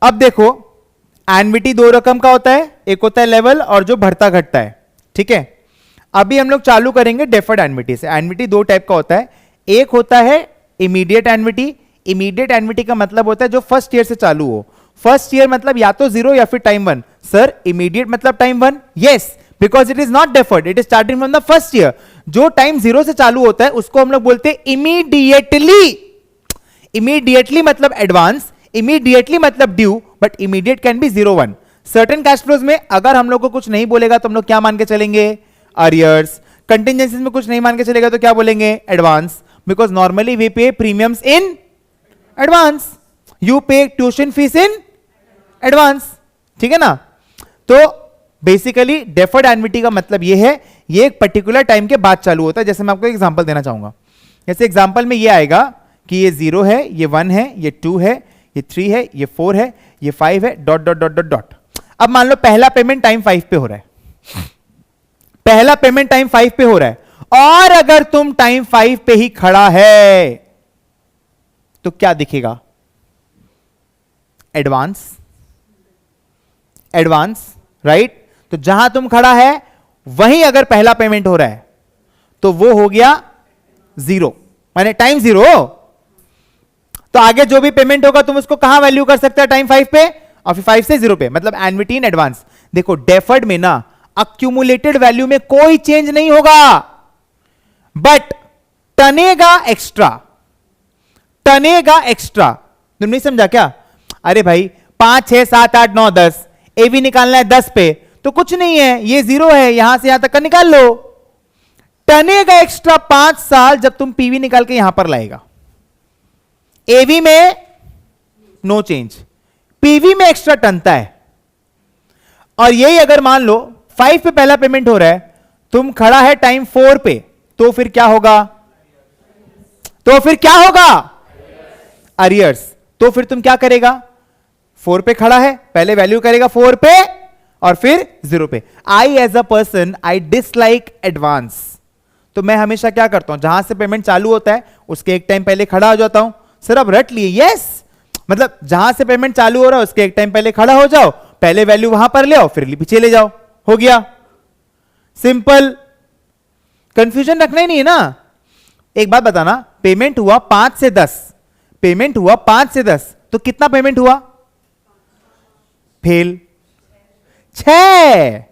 अब देखो एन्युटी दो रकम का होता है, एक होता है लेवल और जो बढ़ता घटता है, ठीक है। अभी हम लोग चालू करेंगे डेफर्ड एन्युटी से। एन्युटी दो टाइप का होता है, एक होता है इमीडिएट एन्युटी। इमीडिएट एन्युटी का मतलब होता है जो फर्स्ट ईयर से चालू हो। फर्स्ट ईयर मतलब या तो 0 या फिर टाइम 1। सर इमीडिएट मतलब time 1? Yes, because it is not deferred, it is starting from the first year. जो टाइम 0 से चालू होता है उसको हम लोग बोलते हैं इमीडिएटली। इमीडिएटली मतलब एडवांस, इमीडिएटली मतलब due, but immediate can be 0 1। Certain cash flows में अगर हम लोग को कुछ नहीं बोलेगा तो हम लोग क्या मान के चलेंगे? अरियर्स। कंटिजेंसीज में कुछ नहीं मान के चलेगा तो क्या बोलेंगे? एडवांस, बिकॉज नॉर्मली वी पे प्रीमियम्स इन एडवांस, यू पे ट्यूशन फीस इन एडवांस, ठीक है ना। तो बेसिकली डेफर्ड एन्युटी का मतलब ये है, ये एक पर्टिकुलर टाइम के बाद चालू होता है। जैसे मैं आपको एग्जांपल देना चाहूंगा, जैसे एग्जांपल में ये आएगा कि ये 0 है, ये 1 है, ये 2 है, ये 3 है, ये 4 है, ये 5 है, dot dot dot dot dot. अब मान लो पहला पेमेंट टाइम 5 पे हो रहा है, पहला पेमेंट टाइम 5 पे हो रहा है, और अगर तुम टाइम 5 पे ही खड़ा है तो क्या दिखेगा? Advance, advance, right. तो जहां तुम खड़ा है वहीं अगर पहला पेमेंट हो रहा है तो वो हो गया 0, माने टाइम 0। तो आगे जो भी पेमेंट होगा तुम उसको कहां वैल्यू कर सकते हो? टाइम 5 पे, और फिर 5 से 0 पे, मतलब एन्युटी इन एडवांस। देखो डेफर्ड में ना अक्यूमुलेटेड वैल्यू में कोई चेंज नहीं होगा, बट टनेगा एक्स्ट्रा, टनेगा एक्स्ट्रा। तुम नहीं समझा क्या? अरे भाई 5 6 7 8 9 10 ए भी निकालना है 10 पे, तो कुछ नहीं है, ये 0 है, यहां से यहां तक का निकाल लो। टनेगा एक्स्ट्रा 5 साल जब तुम पीवी निकाल के यहां पर लाएगा। एवी में नो चेंज, पीवी में एक्स्ट्रा टनता है। और यही अगर मान लो 5 पे पहला पेमेंट हो रहा है, तुम खड़ा है टाइम 4 पे, तो फिर क्या होगा? तो फिर क्या होगा? अरियर्स। तो फिर तुम क्या करेगा? 4 पे खड़ा है, पहले वैल्यू करेगा 4 पे और फिर 0 पे। I as a person I dislike advance, तो मैं हमेशा क्या करता हूं, जहां से पेमेंट चालू होता है उसके एक टाइम पहले खड़ा हो जाता हूं। सर अब रट लिए? यस, मतलब जहां से पेमेंट चालू हो रहा है उसके एक टाइम पहले खड़ा हो जाओ, पहले वैल्यू वहां पर ले आओ, फिर पीछे ले जाओ, हो गया सिंपल। कंफ्यूजन रखना ही नहीं है ना। एक बात बताना, पेमेंट हुआ 5 से 10, पेमेंट हुआ 5 से 10, तो कितना पेमेंट हुआ? फेल 6।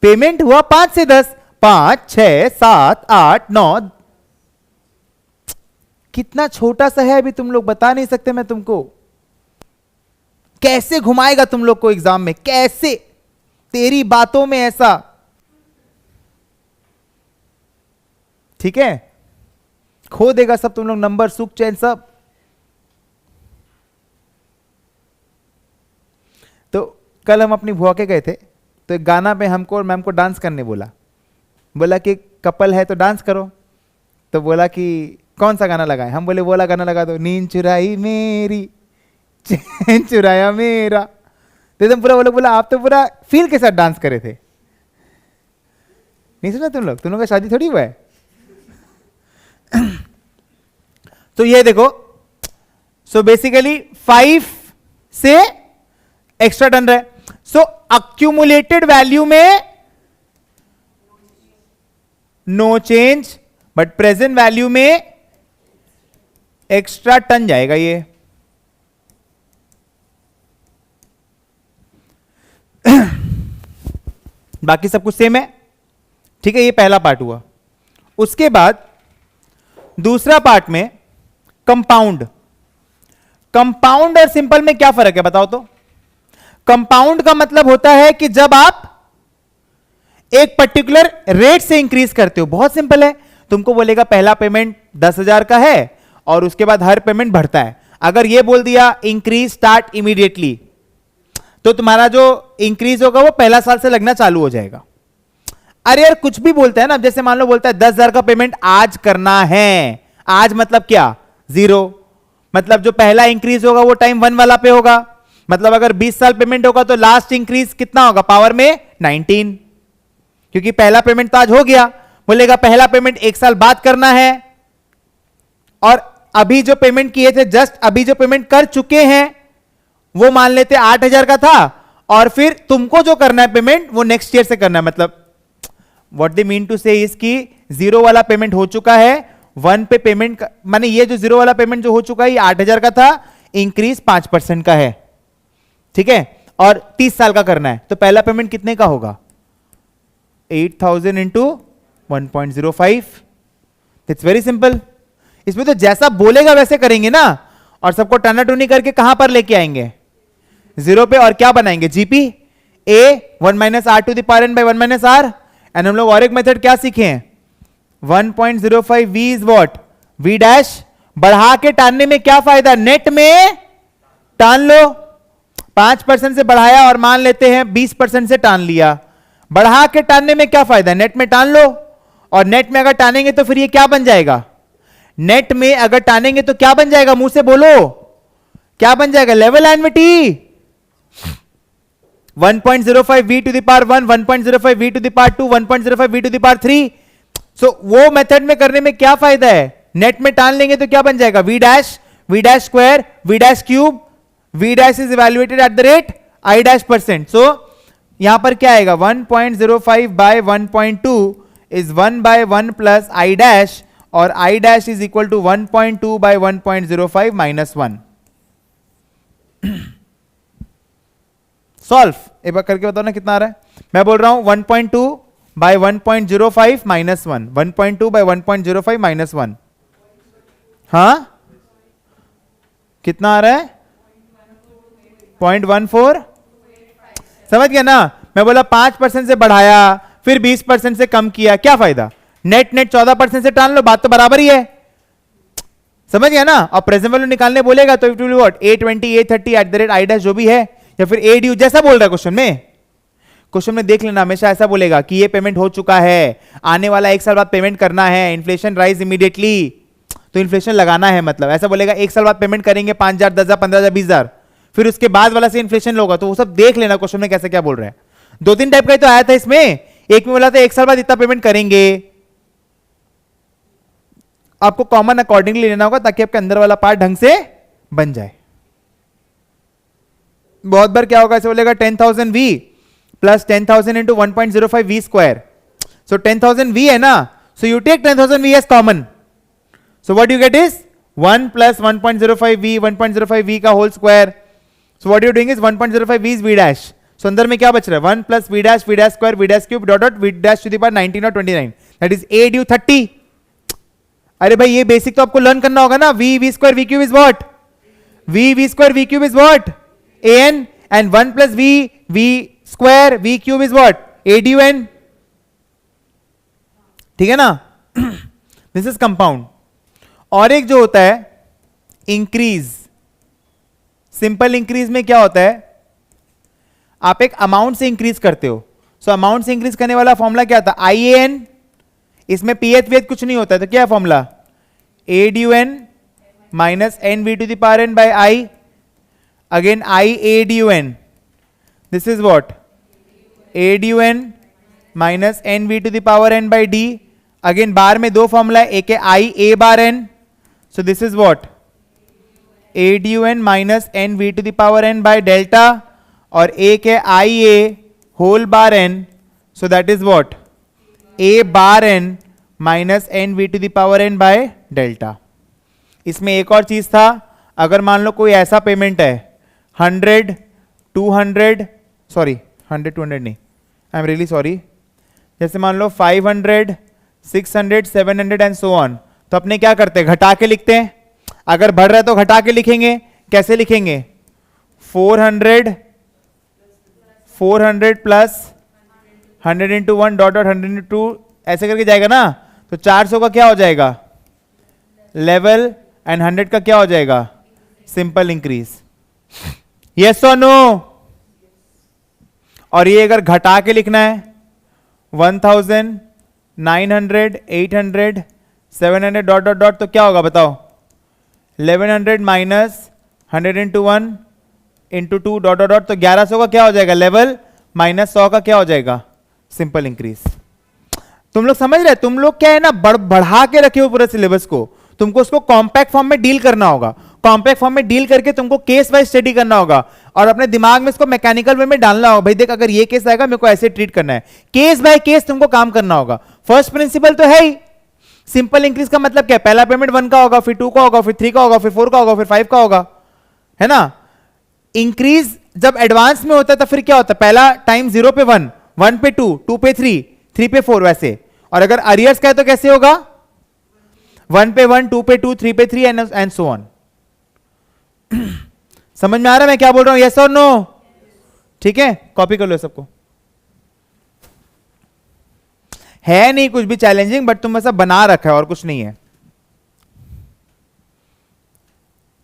पेमेंट हुआ 5 से 10, 5 6 7 8 9, कितना छोटा सा है, अभी तुम लोग बता नहीं सकते। मैं तुमको कैसे घुमाएगा तुम लोग को एग्जाम में, कैसे तेरी बातों में ऐसा, ठीक है, खो देगा सब तुम लोग, नंबर सुख चैन सब। तो कल हम अपनी बुआ के गए थे, तो एक गाना पे हमको और मैम को डांस करने बोला, बोला कि कपल है तो डांस करो। तो बोला कि कौन सा गाना लगाए? हम बोले वो वाला गाना लगा दो, नींद चुराई मेरी चैन चुराया मेरा। तो एकदम पूरा वो लोग बोला आप तो पूरा फील के साथ डांस करे थे। नहीं सुना तुम लोग का शादी थोड़ी हुआ है। तो ये देखो, सो बेसिकली 5 से एक्स्ट्रा टन रहा है। सो अक्यूमुलेटेड वैल्यू में no change, but present value में एक्स्ट्रा टन जाएगा ये। बाकी सब कुछ सेम है, ठीक है। ये पहला पार्ट हुआ। उसके बाद दूसरा पार्ट में कंपाउंड। कंपाउंड और सिंपल में क्या फर्क है बताओ तो? कंपाउंड का मतलब होता है कि जब आप एक पर्टिकुलर रेट से इंक्रीज करते हो। बहुत सिंपल है, तुमको बोलेगा पहला पेमेंट 10,000 का है और उसके बाद हर पेमेंट बढ़ता है। अगर ये बोल दिया इंक्रीज स्टार्ट इमीडिएटली, तो तुम्हारा जो इंक्रीज होगा वो पहला साल से लगना चालू हो जाएगा। अरे यार कुछ भी बोलता है ना, जैसे मान लो बोलता है 10,000 का पेमेंट आज करना है। आज मतलब क्या? 0, मतलब जो पहला इंक्रीज होगा वो टाइम 1 वाला पे होगा। मतलब अगर 20 साल पेमेंट होगा तो लास्ट इंक्रीज कितना होगा? पावर में 19, क्योंकि पहला पेमेंट तो आज हो गया। बोलेगा पहला पेमेंट 1 साल बाद करना है, और अभी जो पेमेंट किए थे, जस्ट अभी जो पेमेंट कर चुके हैं वो मान लेते 8,000 का था, और फिर तुमको जो करना है पेमेंट वो नेक्स्ट ईयर से करना है। मतलब व्हाट दे मीन टू से इज कि 0 वाला पेमेंट हो चुका है, 1 पे पेमेंट माने ये जो 0 वाला पेमेंट जो हो चुका है ये 8,000 का था, इंक्रीज 5% का है, ठीक है, और 30 साल का करना है, तो पहला पेमेंट कितने का होगा? 8,000 इंटू 1.05। It's very simple. इसमें तो जैसा बोलेगा वैसे करेंगे ना, और सबको टनाटुनी करके कहां पर लेके आएंगे? 0 पे, और क्या बनाएंगे? GP A 1 minus R to the power N by 1 minus R. And हम लोग और एक मेथड क्या सीखे हैं? 1.05 v is what? v dash. बढ़ा के टानने में क्या फायदा? नेट में टान लो। 5% से बढ़ाया और मान लेते हैं 20% से टान लिया। बढ़ा के टानने में क्या फायदा? नेट में टान लो। और नेट में अगर टानेंगे तो फिर ये क्या बन जाएगा? नेट में अगर टानेंगे तो क्या बन जाएगा? मुंह से बोलो, क्या बन जाएगा? Level annuity. 1.05 v to the power 1, 1.05 v to the power 2, 1.05 v to the power 3। So वो मेथड में करने में क्या फायदा है? नेट में टान लेंगे तो क्या बन जाएगा? v dash square, v dash cube, v dash is evaluated at the rate i dash %। सो यहां पर क्या आएगा? 1.05 by 1.2 is 1 by 1 plus i dash, और i dash is equal to 1.2 by 1.05 minus 1। Solve एक बार करके बताओ ना कितना आ रहा है। मैं बोल रहा हूं 1.2 बाय 1.05 माइनस 1, 1.2 बाय 1.05 माइनस 1। हाँ, कितना आ रहा है? 0.14। समझ गया ना? मैं बोला 5% से बढ़ाया फिर 20% से कम किया, क्या फायदा? नेट 14% से टान लो, बात तो बराबर ही है। समझ गया ना? और प्रेजेंट वैल्यू निकालने बोलेगा तो it will be what? A20 A30 eight the rate i dash जो भी है, या फिर ए ड्यू जैसा बोल रहा है क्वेश्चन में। क्वेश्चन में देख लेना, हमेशा ऐसा बोलेगा कि ये पेमेंट हो चुका है, आने वाला 1 साल बाद पेमेंट करना है, इन्फ्लेशन राइज इमीडिएटली, तो इन्फ्लेशन लगाना है। मतलब ऐसा बोलेगा 1 साल बाद पेमेंट करेंगे 5,000 10,000 15,000 20,000, फिर उसके बाद वाला से इन्फ्लेशन होगा, तो वो सब देख लेना क्वेश्चन में कैसे क्या बोल रहे हैं। 2-3 टाइप का ही तो आया था इसमें। एक में बोला था 1 साल बाद इतना पेमेंट करेंगे, आपको कॉमन अकॉर्डिंगली लेना होगा ताकि आपके अंदर वाला पार्ट ढंग से बन जाए। बहुत बार क्या होगा, ऐसे बोलेगा 10,000 v plus 10,000 into 1.05 v square. So 10,000 v है ना, so you take 10,000 v as common, so what you get is 1 plus 1.05 v, 1.05 v का whole square. So what you doing is 1.05 v is v dash. सो अंदर में क्या बच रहा है? 1 plus v dash square v dash cube dot dot v dash to the power 19 और 29, that is a due 30। अरे भाई ये बेसिक तो आपको लर्न करना होगा ना। v square v cube is what? v square v cube is what? an, and 1 plus v square v cube is what? a du n, ठीक है ना? This is compound. और एक जो होता है इंक्रीज, सिंपल इंक्रीज में क्या होता है? आप एक अमाउंट से इंक्रीज करते हो। सो अमाउंट से इंक्रीज करने वाला फॉर्मूला क्या था? IAN। इसमें पीएच वीएच कुछ नहीं होता है, तो क्या formula? a du n minus n v to the power n by i, again I a du n, this is what? a du n minus n v to the power n by d, again बार में दो formula है, एक है I a bar n, so this is what? a du n minus n v to the power n by delta, और एक है I a whole bar n, so that is what? a bar n minus n v to the power n by delta। इसमें एक और चीज था, अगर मान लो कोई ऐसा पेमेंट है 100 200 सॉरी 100 200 नहीं, आई एम रियली सॉरी, जैसे मान लो 500 600 700 एंड सो ऑन, तो अपने क्या करते हैं? घटा के लिखते हैं। अगर बढ़ रहा है तो घटा के लिखेंगे। कैसे लिखेंगे? 400 plus 100 into 1 dot dot 100 into 2 ऐसे करके जाएगा ना, तो 400 का क्या हो जाएगा? लेवल, एंड 100 का क्या हो जाएगा? Simple increase. यस और नो? और ये अगर घटा के लिखना है 1000 900 800 700 डॉट डॉट डॉट, तो क्या होगा बताओ? 1100 minus 100 into 1 into 2 dot dot dot, तो 1100 का क्या हो जाएगा? लेवल, माइनस 100 का क्या हो जाएगा? Simple increase. तुम लोग समझ रहे? तुम लोग क्या है ना, बढ़ा के रखे हो पूरे सिलेबस को, तुमको उसको कॉम्पैक्ट फॉर्म में डील करना होगा, कॉम्पैक्ट फॉर्म में डील करके तुमको केस वाइज स्टडी करना होगा और अपने दिमाग में इसको मैकेनिकल वे में डालना होगा। भाई देख, अगर ये केस आएगा मेरे को ऐसे ट्रीट करना है, केस बाय केस तुमको काम करना होगा। फर्स्ट प्रिंसिपल तो है ही, सिंपल इंक्रीज का मतलब क्या है, पहला पेमेंट 1 का होगा, फिर 2 का होगा, फिर 3 का होगा, फिर 4 का होगा, फिर 5 का होगा, है ना। इंक्रीज जब एडवांस में होता है तो फिर क्या होता है, पहला टाइम 0 पे 1, 1 पे 2, 2 पे 3, 3 पे 4 वैसे। और अगर अरियर्स का है तो कैसे होगा, 1 पे 1, 2 पे 2, 3 पे 3 एंड सो ऑन। समझ में आ रहा है मैं क्या बोल रहा हूं, यस और नो? ठीक है, कॉपी कर लो सबको। है नहीं कुछ भी चैलेंजिंग, बट तुम ऐसा बना रखा है और कुछ नहीं है।